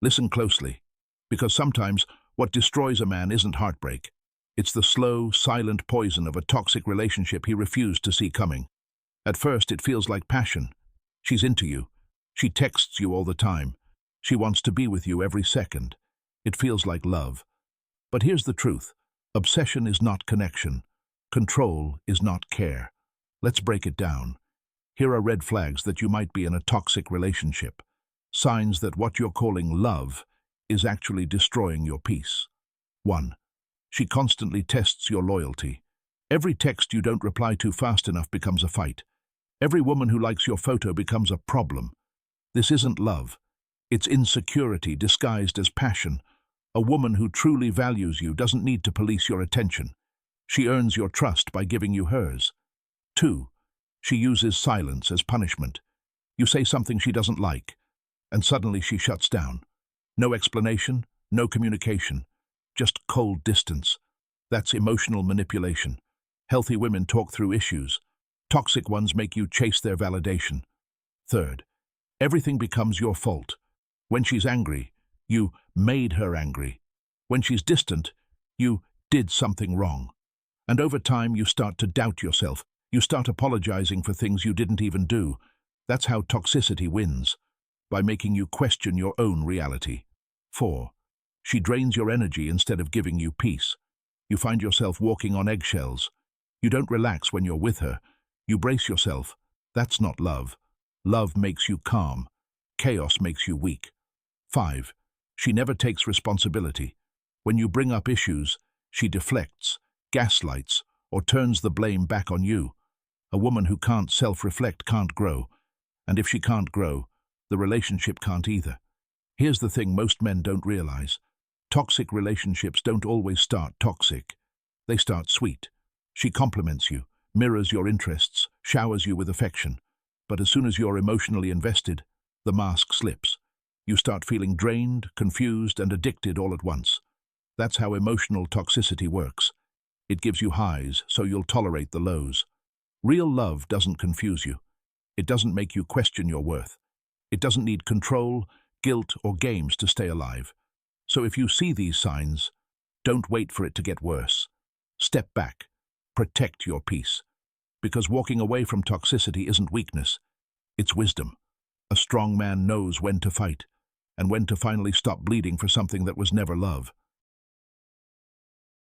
Listen closely, because sometimes what destroys a man isn't heartbreak. It's the slow, silent poison of a toxic relationship he refused to see coming. At first, it feels like passion. She's into you. She texts you all the time. She wants to be with you every second. It feels like love. But here's the truth. Obsession is not connection. Control is not care. Let's break it down. Here are red flags that you might be in a toxic relationship. Signs that what you're calling love is actually destroying your peace. 1. She constantly tests your loyalty. Every text you don't reply to fast enough becomes a fight. Every woman who likes your photo becomes a problem. This isn't love. It's insecurity disguised as passion. A woman who truly values you doesn't need to police your attention. She earns your trust by giving you hers. 2. She uses silence as punishment. You say something she doesn't like, and suddenly she shuts down. No explanation, no communication, just cold distance. That's emotional manipulation. Healthy women talk through issues. Toxic ones make you chase their validation. 3. Everything becomes your fault. When she's angry, you made her angry. When she's distant, you did something wrong. And over time, you start to doubt yourself. You start apologizing for things you didn't even do. That's how toxicity wins, by making you question your own reality. 4. She drains your energy instead of giving you peace. You find yourself walking on eggshells. You don't relax when you're with her. You brace yourself. That's not love. Love makes you calm. Chaos makes you weak. 5. She never takes responsibility. When you bring up issues, she deflects, gaslights, or turns the blame back on you. A woman who can't self-reflect can't grow. And if she can't grow, the relationship can't either. Here's the thing most men don't realize. Toxic relationships don't always start toxic. They start sweet. She compliments you, mirrors your interests, showers you with affection. But as soon as you're emotionally invested, the mask slips. You start feeling drained, confused, and addicted all at once. That's how emotional toxicity works. It gives you highs, so you'll tolerate the lows. Real love doesn't confuse you. It doesn't make you question your worth. It doesn't need control, guilt, or games to stay alive. So if you see these signs, don't wait for it to get worse. Step back. Protect your peace. Because walking away from toxicity isn't weakness. It's wisdom. A strong man knows when to fight, and when to finally stop bleeding for something that was never love.